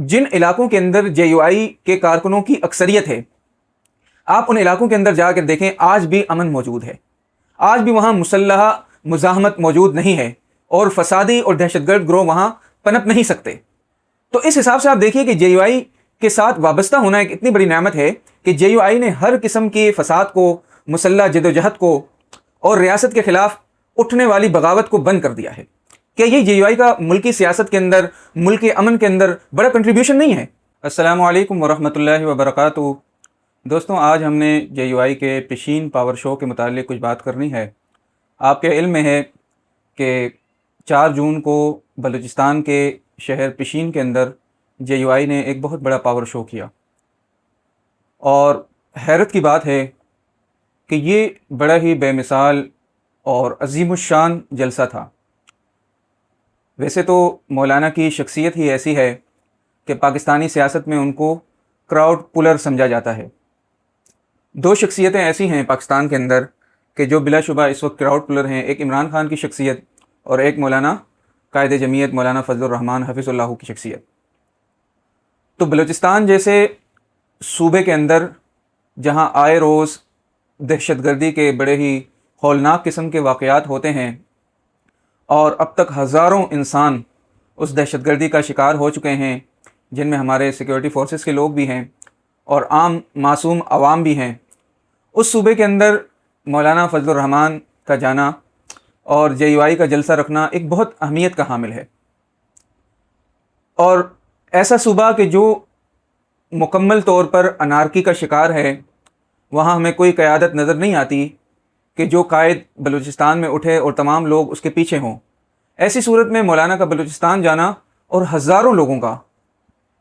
जिन इलाकों के अंदर JUI के कारकुनों की अक्सरियत है, आप उन इलाकों के अंदर जाकर देखें, आज भी अमन मौजूद है। आज भी वहाँ मुसल्लह मुज़ाहमत मौजूद नहीं है और फसादी और दहशतगर्द ग्रोह वहाँ पनप नहीं सकते। तो इस हिसाब से आप देखिए कि JUI के साथ वाबस्ता होना एक इतनी बड़ी नेमत है कि JUI ने हर किस्म के फसाद को, मुसल्लह जदोजहद को और रियासत के ख़िलाफ़ उठने वाली बगावत को बंद कर दिया है। क्या ये JUI का मुल्की सियासत के अंदर, मुल्क के अमन के अंदर बड़ा कंट्रीब्यूशन नहीं है? अस्सलामु अलैकुम वरहमतुल्लाहि वबरकातुहू। दोस्तों, आज हमने JUI के पिशीन पावर शो के मुतालिक कुछ बात करनी है। आपके इल्म में है कि 4 जून को बलूचिस्तान के शहर पिशीन के अंदर JUI ने एक बहुत बड़ा पावर शो किया, और हैरत की बात है कि ये बड़ा ही बेमिसाल और अज़ीमुश्शान जलसा था। वैसे तो मौलाना की शख्सियत ही ऐसी है कि पाकिस्तानी सियासत में उनको क्राउड पुलर समझा जाता है। 2 शख्सियतें ऐसी हैं पाकिस्तान के अंदर कि जो बिलाशुबा इस वक्त क्राउड पुलर हैं, एक इमरान खान की शख्सियत और एक मौलाना कायद जमीयत मौलाना फजलुर रहमान हफिज़ुल्लाह की शख्सियत। तो बलूचिस्तान जैसे सूबे के अंदर जहां आए रोज़ दहशतगर्दी के बड़े ही हौलनाक किस्म के वाक़यात होते हैं और अब तक हज़ारों इंसान उस दहशतगर्दी का शिकार हो चुके हैं, जिनमें हमारे सिक्योरिटी फोर्सेस के लोग भी हैं और आम मासूम आवाम भी हैं, उस सूबे के अंदर मौलाना फजलुर रहमान का जाना और JUI का जलसा रखना एक बहुत अहमियत का हामिल है। और ऐसा सूबा कि जो मुकम्मल तौर पर अनारकी का शिकार है, वहाँ हमें कोई क़यादत नज़र नहीं आती कि जो कायद बलूचिस्तान में उठे और तमाम लोग उसके पीछे हों। ऐसी सूरत में मौलाना का बलूचिस्तान जाना और हज़ारों लोगों का,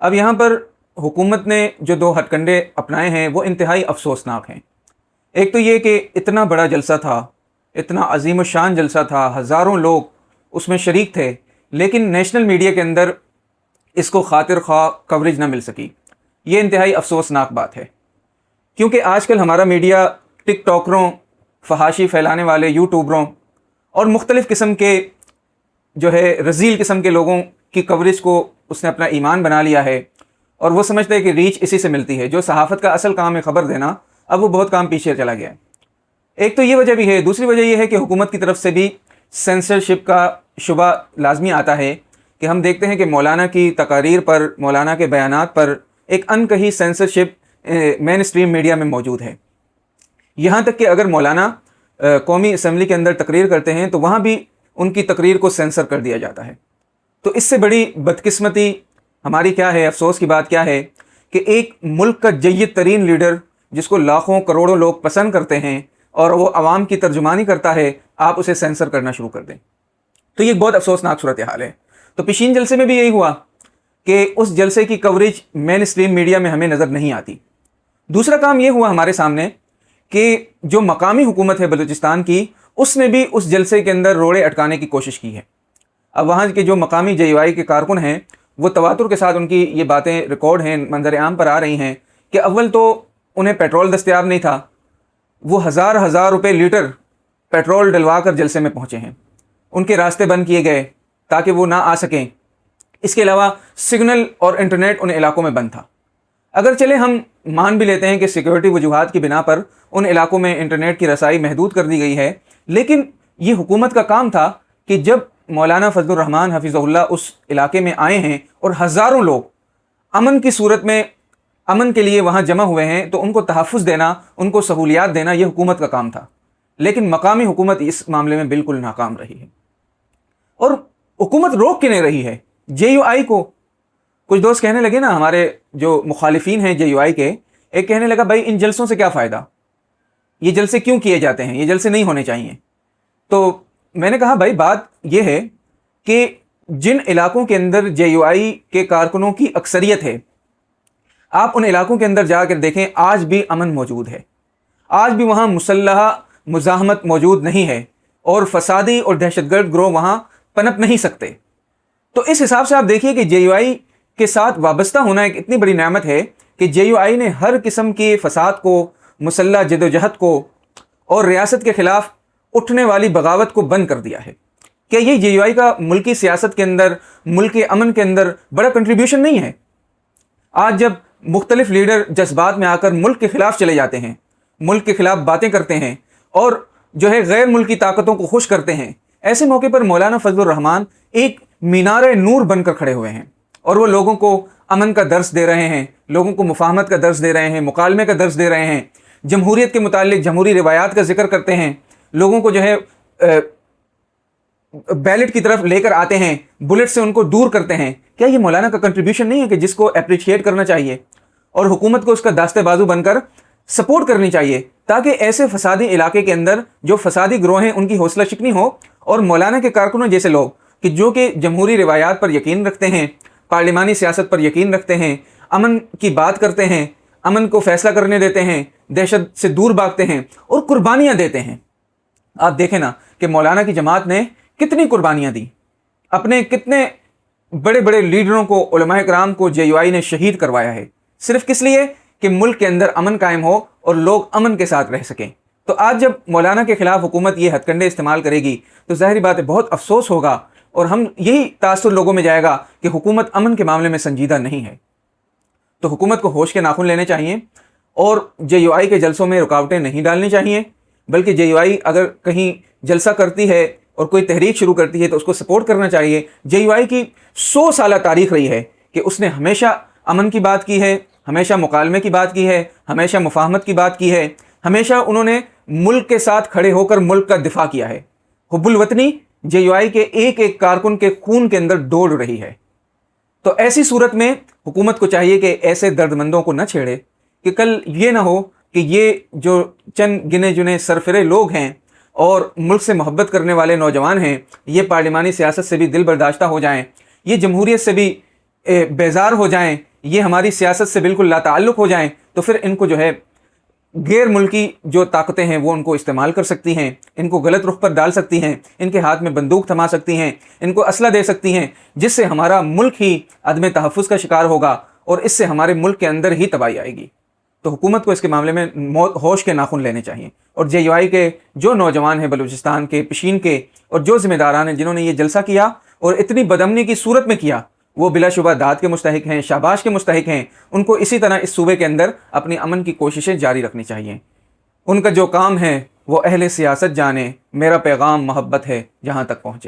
अब यहाँ पर हुकूमत ने जो 2 हथकंडे अपनाए हैं वो इंतहाई अफसोसनाक हैं। एक तो ये कि इतना बड़ा जलसा था, इतना अज़ीमुश्शान जलसा था, हज़ारों लोग उसमें शरीक थे, लेकिन नेशनल मीडिया के अंदर इसको खातिर ख्वाह कवरेज ना मिल सकी। ये इंतहाई अफसोसनाक बात है, क्योंकि आजकल हमारा मीडिया टिकटॉकरों, फहाशी फैलाने वाले यूट्यूबरों और मुख्तलिफ़ किस्म के जो है रज़ील किस्म के लोगों की कवरेज को उसने अपना ईमान बना लिया है, और वो समझते हैं कि रीच इसी से मिलती है। जो सहाफ़त का असल काम है ख़बर देना, अब वो बहुत काम पीछे चला गया है। एक तो ये वजह भी है। दूसरी वजह ये है कि हुकूमत की तरफ से भी सेंसरशिप का शुबा लाजमी आता है कि हम देखते हैं कि मौलाना की तकारीर पर, मौलाना के बयानात पर एक अनकही सेंसरशिप मेन स्ट्रीम मीडिया में मौजूद है। यहाँ तक कि अगर मौलाना कौमी असम्बली के अंदर तकरीर करते हैं तो वहाँ भी उनकी तकरीर को सेंसर कर दिया जाता है। तो इससे बड़ी बदकिस्मती हमारी क्या है, अफसोस की बात क्या है कि एक मुल्क का जय्यद तरीन लीडर, जिसको लाखों करोड़ों लोग पसंद करते हैं और वो आवाम की तर्जुमानी करता है, आप उसे सेंसर करना शुरू कर दें। तो ये बहुत अफसोसनाक सूरत हाल है। तो पिशीन जलसे में भी यही हुआ कि उस जलसे की कवरेज मेन स्ट्रीम मीडिया में हमें नज़र नहीं आती। दूसरा काम ये हुआ हमारे सामने कि जो मकामी हुकूमत है बलूचिस्तान की, उसने भी उस जलसे के अंदर रोड़े अटकाने की कोशिश की है। अब वहाँ के जो मकामी JUI के कारकुन हैं, वो तवातुर के साथ उनकी ये बातें रिकॉर्ड हैं, मंजर आम पर आ रही हैं कि अव्वल तो उन्हें पेट्रोल दस्तयाब नहीं था, वो हज़ार रुपये लीटर पेट्रोल डलवा कर जलसे में पहुँचे हैं। उनके रास्ते बंद किए गए ताकि वो ना आ सकें। इसके अलावा सिग्नल और इंटरनेट उन इलाकों में बंद था। अगर चले हम मान भी लेते हैं कि सिक्योरिटी वजूहात की बिना पर उन इलाकों में इंटरनेट की रसाई महदूद कर दी गई है, लेकिन ये हुकूमत का काम था कि जब मौलाना फजलुर रहमान हफिज़हुल्लाह उस इलाके में आए हैं और हज़ारों लोग अमन की सूरत में अमन के लिए वहाँ जमा हुए हैं, तो उनको तहफ़्फ़ुज़ देना, उनको सहूलियात देना, ये हुकूमत का काम था। लेकिन मकामी हुकूमत इस मामले में बिल्कुल नाकाम रही है। और हुकूमत रोक क्यों नहीं रही है JUI को? कुछ दोस्त कहने लगे ना, हमारे जो मुखालिफिन हैं JUI के, एक कहने लगा भाई इन जलसों से क्या फ़ायदा, ये जलसे क्यों किए जाते हैं, ये जलसे नहीं होने चाहिए। तो मैंने कहा भाई बात यह है कि जिन इलाकों के अंदर JUI के कारकुनों की अक्सरियत है, आप उन इलाकों के अंदर जाकर देखें, आज भी अमन मौजूद है। आज भी वहाँ मुसल्लह मुज़ाहमत मौजूद नहीं है और फसादी और दहशतगर्द ग्रोह वहाँ पनप नहीं सकते। तो इस हिसाब से आप देखिए कि JUI के साथ वाबस्ता होना एक इतनी बड़ी नेमत है कि JUI ने हर किस्म के फसाद को, मुसल्लह जदोजहद को और रियासत के ख़िलाफ़ उठने वाली बगावत को बंद कर दिया है। क्या ये JUI का मुल्की सियासत के अंदर, मुल्क के अमन के अंदर बड़ा कंट्रीब्यूशन नहीं है? آج جب مختلف لیڈر جذبات میں آ کر ملک کے خلاف چلے جاتے ہیں، ملک کے خلاف باتیں کرتے ہیں اور جو ہے غیر ملکی طاقتوں کو خوش کرتے ہیں، ایسے موقع پر مولانا فضل الرحمان ایک مینار نور بن کر کھڑے ہوئے ہیں اور وہ لوگوں کو امن کا درس دے رہے ہیں، لوگوں کو مفاہمت کا درس دے رہے ہیں، مکالمے کا درس دے رہے ہیں، جمہوریت کے متعلق جمہوری روایات کا ذکر کرتے ہیں، لوگوں کو جو ہے بیلٹ کی طرف لے کر آتے ہیں، بلٹ سے ان کو دور کرتے ہیں۔ کیا یہ مولانا کا کنٹریبیوشن نہیں ہے کہ جس کو اپریشیٹ کرنا چاہیے اور حکومت کو اس کا داستے بازو بن کر سپورٹ کرنی چاہیے، تاکہ ایسے فسادی علاقے کے اندر جو فسادی گروہ ہیں ان کی حوصلہ شکنی ہو، اور مولانا کے کارکنوں جیسے لوگ کہ جو کہ جمہوری روایات پر یقین رکھتے ہیں، پارلیمانی سیاست پر یقین رکھتے ہیں، امن کی بات کرتے ہیں، امن کو فیصلہ کرنے دیتے ہیں، دہشت سے دور بھاگتے ہیں اور قربانیاں دیتے ہیں۔ آپ دیکھیں نا کہ مولانا کی جماعت نے کتنی قربانیاں دی، اپنے کتنے بڑے بڑے لیڈروں کو، علماء کرام کو جے یو آئی نے شہید کروایا ہے، صرف کس لیے کہ ملک کے اندر امن قائم ہو اور لوگ امن کے ساتھ رہ سکیں۔ تو آج جب مولانا کے خلاف حکومت یہ ہتھ کنڈے استعمال کرے گی تو ظاہری بات ہے بہت افسوس ہوگا، اور ہم یہی تاثر لوگوں میں جائے گا کہ حکومت امن کے معاملے میں سنجیدہ نہیں ہے۔ تو حکومت کو ہوش کے ناخن لینے چاہیے اور جے یو آئی کے جلسوں میں رکاوٹیں نہیں ڈالنی چاہیے، بلکہ جے یو آئی اگر کہیں جلسہ کرتی ہے اور کوئی تحریک شروع کرتی ہے تو اس کو سپورٹ کرنا چاہیے۔ جے یو آئی کی 100 سالہ تاریخ رہی ہے کہ اس نے ہمیشہ امن کی بات کی ہے، ہمیشہ مکالمے کی بات کی ہے، ہمیشہ مفاہمت کی بات کی ہے، ہمیشہ انہوں نے ملک کے ساتھ کھڑے ہو کر ملک کا دفاع کیا ہے۔ حب الوطنی جے یو آئی کے ایک ایک کارکن کے خون کے اندر دوڑ رہی ہے۔ تو ایسی صورت میں حکومت کو چاہیے کہ ایسے درد مندوں کو نہ چھیڑے کہ کل یہ نہ ہو کہ یہ جو چند گنے جنے سرفرے لوگ ہیں اور ملک سے محبت کرنے والے نوجوان ہیں، یہ پارلیمانی سیاست سے بھی دل برداشتہ ہو جائیں، یہ جمہوریت سے بھی بیزار ہو جائیں، یہ ہماری سیاست سے بالکل لا تعلق ہو جائیں، تو پھر ان کو جو ہے غیر ملکی جو طاقتیں ہیں وہ ان کو استعمال کر سکتی ہیں، ان کو غلط رخ پر ڈال سکتی ہیں، ان کے ہاتھ میں بندوق تھما سکتی ہیں، ان کو اسلحہ دے سکتی ہیں، جس سے ہمارا ملک ہی عدم تحفظ کا شکار ہوگا اور اس سے ہمارے ملک کے اندر ہی تباہی آئے گی۔ تو حکومت کو اس کے معاملے میں ہوش کے ناخن لینے چاہیے، اور جے یو آئی کے جو نوجوان ہیں بلوچستان کے، پشین کے، اور جو ذمہ داران ہیں جنہوں نے یہ جلسہ کیا اور اتنی بدامنی کی صورت میں کیا، وہ بلا شبہ داد کے مستحق ہیں، شاباش کے مستحق ہیں۔ ان کو اسی طرح اس صوبے کے اندر اپنی امن کی کوششیں جاری رکھنی چاہیے۔ ان کا جو کام ہے وہ اہل سیاست جانے، میرا پیغام محبت ہے جہاں تک پہنچے۔